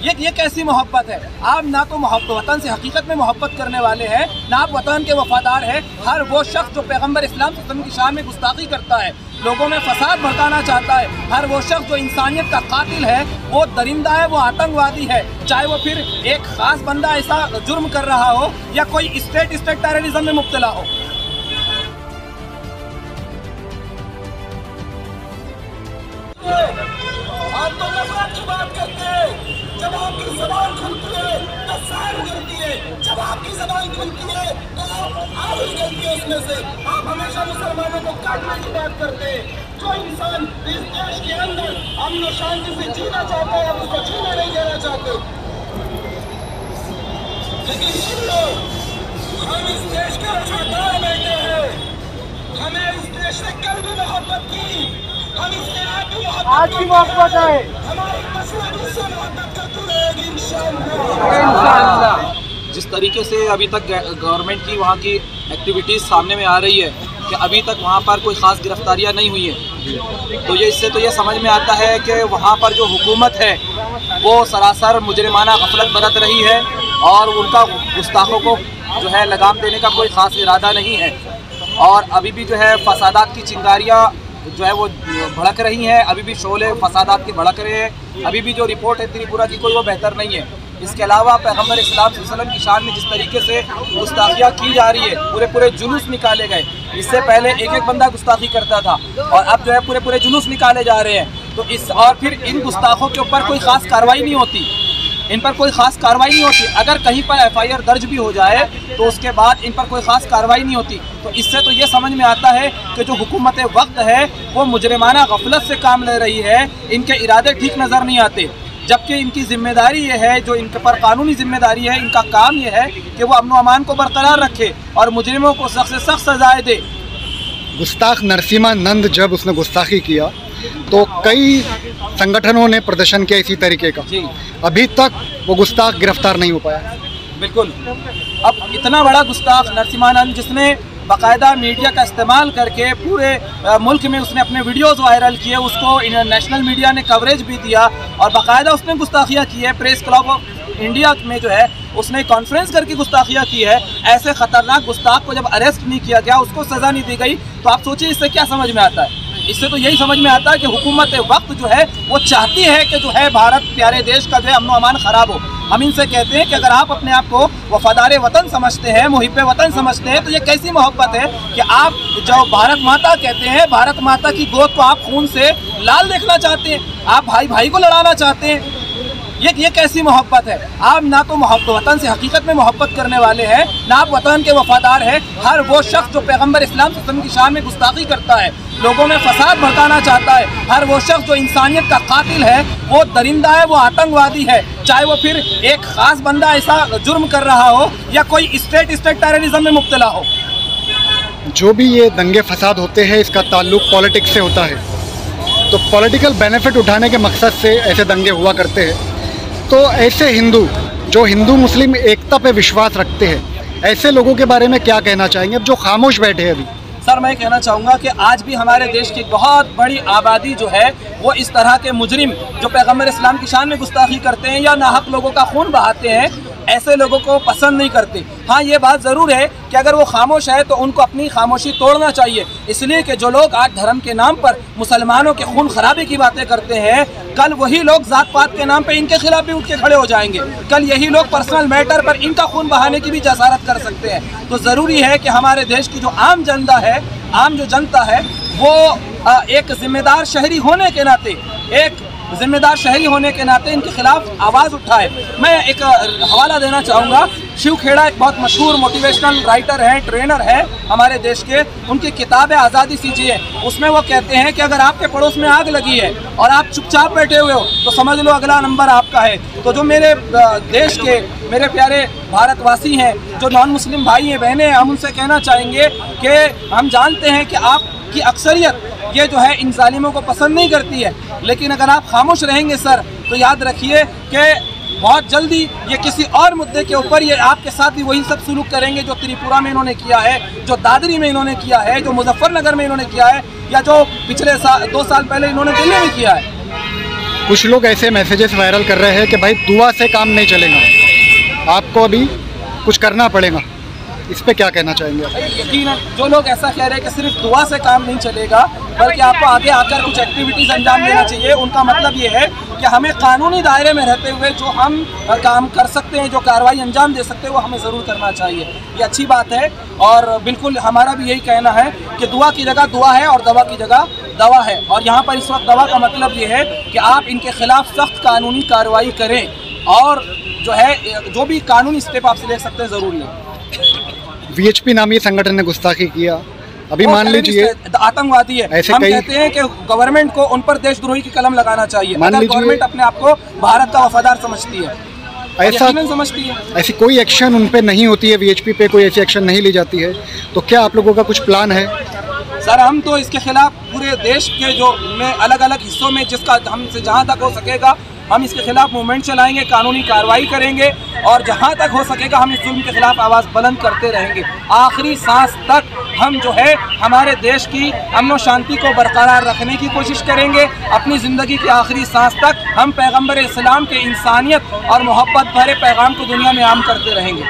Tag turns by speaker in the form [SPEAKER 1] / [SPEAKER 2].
[SPEAKER 1] ये कैसी मोहब्बत है? आप ना तो वतन से हकीकत में मोहब्बत करने वाले हैं, ना आप वतन के वफादार हैं। हर वो शख्स जो पैगंबर इस्लाम की शान में गुस्ताखी करता है, लोगों में फसाद भड़काना चाहता है, हर वो शख्स जो इंसानियत का कातिल है, वो दरिंदा है, वो आतंकवादी है, चाहे वो फिर एक खास बंदा ऐसा जुर्म कर रहा हो या कोई स्टेट टेररिज्म में मुब्तला हो। आप तो नफरत की बात करते हैं, जब आपकी ज़बान खुलती है तो सार गिरती है, जब आपकी ज़बान खुलती है तो आग निकलती है उसमें से। आप हमेशा मुसलमानों को काटने की बात करते हैं। जो इंसान इस देश के अंदर अमन और शांति से जीना चाहता है, आप उसको जीना नहीं देना चाहते। लेकिन सुन लो, हम इस देश के वफादार बैठे हैं, हमें इस देश से कल भी मोहब्बत की, हम इससे आज भी मोहब्बत है, हमारी मसला इससे मोहब्बत करती रहेगी इंशाअल्लाह।
[SPEAKER 2] जिस तरीके से अभी तक गवर्नमेंट की वहाँ की एक्टिविटीज़ सामने में आ रही है कि अभी तक वहाँ पर कोई ख़ास गिरफ्तारियाँ नहीं हुई हैं, तो इससे तो ये समझ में आता है कि वहाँ पर जो हुकूमत है वो सरासर मुजरिमाना गफलत बरत रही है और उनका गुस्ताखों को जो है लगाम देने का कोई ख़ास इरादा नहीं है। और अभी भी जो है फसादात की चिंगारियाँ जो है वो भड़क रही हैं, अभी भी शोले फसादात के भड़क रहे हैं। अभी भी जो रिपोर्ट है त्रिपुरा की कोई वो बेहतर नहीं है। इसके अलावा पैगंबर इस्लाम सल्लल्लाहु अलैहि वसल्लम की शान में जिस तरीके से गुस्ताखियाँ की जा रही है, पूरे जुलूस निकाले गए। इससे पहले एक बंदा गुस्ताखी करता था और अब जो है पूरे जुलूस निकाले जा रहे हैं। तो इस और फिर इन गुस्ताखों के ऊपर कोई ख़ास कार्रवाई नहीं होती, इन पर कोई ख़ास कार्रवाई नहीं होती। अगर कहीं पर FIR दर्ज भी हो जाए तो उसके बाद इन पर कोई ख़ास कार्रवाई नहीं होती। तो इससे तो ये समझ में आता है कि जो हुकूमत वक्त है वो मुजरिमाना गफलत से काम ले रही है, इनके इरादे ठीक नज़र नहीं आते। जबकि इनकी जिम्मेदारी ये है, जो इनके पर कानूनी जिम्मेदारी है, इनका काम ये है कि वो अमन व अमान को बरकरार रखे और मुजरिमों को सख्त से सख्त सजाएँ दे।
[SPEAKER 3] गुस्ताख नरसिम्हानंद जब उसने गुस्ताखी किया तो कई संगठनों ने प्रदर्शन किया इसी तरीके का, अभी तक वो गुस्ताख गिरफ्तार नहीं हो पाया। बिल्कुल।
[SPEAKER 1] अब इतना बड़ा गुस्ताख नरसिम्हानंद, जिसने बाकायदा मीडिया का इस्तेमाल करके पूरे मुल्क में उसने अपने वीडियोस वायरल किए, उसको इंटरनेशनल मीडिया ने कवरेज भी दिया और बाकायदा उसने गुस्ताखियाँ की है। प्रेस क्लब ऑफ इंडिया में जो है उसने कॉन्फ्रेंस करके गुस्ताखियाँ की है। ऐसे ख़तरनाक गुस्ताख को जब अरेस्ट नहीं किया गया, उसको सज़ा नहीं दी गई, तो आप सोचिए इससे क्या समझ में आता है? इससे तो यही समझ में आता है कि हुकूमत वक्त जो है वो चाहती है कि जो है भारत प्यारे देश का जो है अमन व अमान ख़राब हो। हम इनसे कहते हैं कि अगर आप अपने आप को वफादार वतन समझते हैं, मुहिब वतन समझते हैं, तो ये कैसी मोहब्बत है कि आप जो भारत माता कहते हैं, भारत माता की गोद को आप खून से लाल देखना चाहते हैं, आप भाई भाई को लड़ाना चाहते हैं। ये कैसी मोहब्बत है? आप ना तो वतन से हकीकत में मोहब्बत करने वाले हैं, ना आप वतन के वफादार हैं। हर वो शख्स जो पैगंबर इस्लाम की शान में गुस्ताखी करता है, लोगों में फसाद भड़काना चाहता है, हर वो शख्स जो इंसानियत का कातिल है, वो दरिंदा है, वो आतंकवादी है, चाहे वो फिर एक खास बंदा ऐसा जुर्म कर रहा हो या कोई स्टेट टेररिज्म में मुब्तला हो।
[SPEAKER 3] जो भी ये दंगे फसाद होते हैं, इसका ताल्लुक पॉलिटिक्स से होता है, तो पॉलिटिकल बेनिफिट उठाने के मकसद से ऐसे दंगे हुआ करते हैं। तो ऐसे हिंदू जो हिंदू मुस्लिम एकता पे विश्वास रखते हैं, ऐसे लोगों के बारे में क्या कहना चाहेंगे अब जो खामोश बैठे हैं? अभी
[SPEAKER 1] सर मैं कहना चाहूँगा कि आज भी हमारे देश की बहुत बड़ी आबादी जो है वो इस तरह के मुजरिम जो पैगंबर इस्लाम की शान में गुस्ताखी करते हैं या नाहक लोगों का खून बहाते हैं, ऐसे लोगों को पसंद नहीं करते। हाँ, ये बात ज़रूर है कि अगर वो खामोश है तो उनको अपनी खामोशी तोड़ना चाहिए, इसलिए कि जो लोग आज धर्म के नाम पर मुसलमानों के खून खराबे की बातें करते हैं, कल वही लोग जात पात के नाम पे इनके खिलाफ भी उठ के खड़े हो जाएंगे। कल यही लोग पर्सनल मैटर पर इनका खून बहाने की भी जसारत कर सकते हैं। तो ज़रूरी है कि हमारे देश की जो आम जनता है, आम जो जनता है, वो एक जिम्मेदार शहरी होने के नाते इनके खिलाफ आवाज़ उठाए। मैं एक हवाला देना चाहूँगा। शिव खेड़ा एक बहुत मशहूर मोटिवेशनल राइटर हैं, ट्रेनर है हमारे देश के। उनकी किताब है आज़ादी सी जिए, उसमें वो कहते हैं कि अगर आपके पड़ोस में आग लगी है और आप चुपचाप बैठे हुए हो तो समझ लो अगला नंबर आपका है। तो जो मेरे देश के मेरे प्यारे भारतवासी हैं, जो नॉन मुस्लिम भाई हैं, बहनें हैं, हम उनसे कहना चाहेंगे कि हम जानते हैं कि आपकी अक्सरियत ये जो है इन जालिमों को पसंद नहीं करती है, लेकिन अगर आप खामोश रहेंगे सर, तो याद रखिए कि बहुत जल्दी ये किसी और मुद्दे के ऊपर ये आपके साथ भी वही सब सुलूक करेंगे जो त्रिपुरा में इन्होंने किया है, जो दादरी में इन्होंने किया है, जो मुजफ्फरनगर में इन्होंने किया है, या जो पिछले 2 साल पहले इन्होंने दिल्ली में किया है।
[SPEAKER 3] कुछ लोग ऐसे मैसेजेस वायरल कर रहे हैं कि भाई दुआ से काम नहीं चलेगा, आपको अभी कुछ करना पड़ेगा। इस पे क्या कहना चाहेंगे?
[SPEAKER 1] यकीनन जो लोग ऐसा कह रहे हैं कि सिर्फ दुआ से काम नहीं चलेगा, बल्कि आपको आगे आकर कुछ एक्टिविटीज़ अंजाम देना चाहिए, उनका मतलब ये है कि हमें कानूनी दायरे में रहते हुए जो हम काम कर सकते हैं, जो कार्रवाई अंजाम दे सकते हैं, वो हमें ज़रूर करना चाहिए। ये अच्छी बात है और बिल्कुल हमारा भी यही कहना है कि दुआ की जगह दुआ है और दवा की जगह दवा है। और यहाँ पर इस वक्त दवा का मतलब ये है कि आप इनके खिलाफ सख्त कानूनी कार्रवाई करें और जो है जो भी कानूनी स्टेप आपसे ले सकते हैं ज़रूर लें।
[SPEAKER 3] वीएचपी नामी संगठन ने गुस्ताखी किया, अभी मान लीजिए
[SPEAKER 1] आतंकवादी है,
[SPEAKER 3] ऐसे
[SPEAKER 1] हम कहते हैं कि गवर्नमेंट को उन पर देशद्रोही की कलम लगाना चाहिए। अगर गवर्नमेंट अपने आप को भारत का वफादार समझती है,
[SPEAKER 3] ऐसा
[SPEAKER 1] समझती है,
[SPEAKER 3] ऐसी कोई एक्शन उन पे नहीं होती है, वीएचपी पे कोई ऐसी एक्शन नहीं ली जाती है, तो क्या आप लोगों का कुछ प्लान है?
[SPEAKER 1] सर हम तो इसके खिलाफ पूरे देश के जो में अलग अलग हिस्सों में जिसका हमसे जहाँ तक हो सकेगा हम इसके खिलाफ मूवमेंट चलाएंगे, कानूनी कार्रवाई करेंगे और जहाँ तक हो सकेगा हम इस जुल्म के खिलाफ आवाज़ बुलंद करते रहेंगे। आखिरी सांस तक हम जो है हमारे देश की अमन व शांति को बरकरार रखने की कोशिश करेंगे। अपनी ज़िंदगी की आखिरी सांस तक हम पैगंबर इस्लाम के इंसानियत और मोहब्बत भरे पैगाम को दुनिया में आम करते रहेंगे।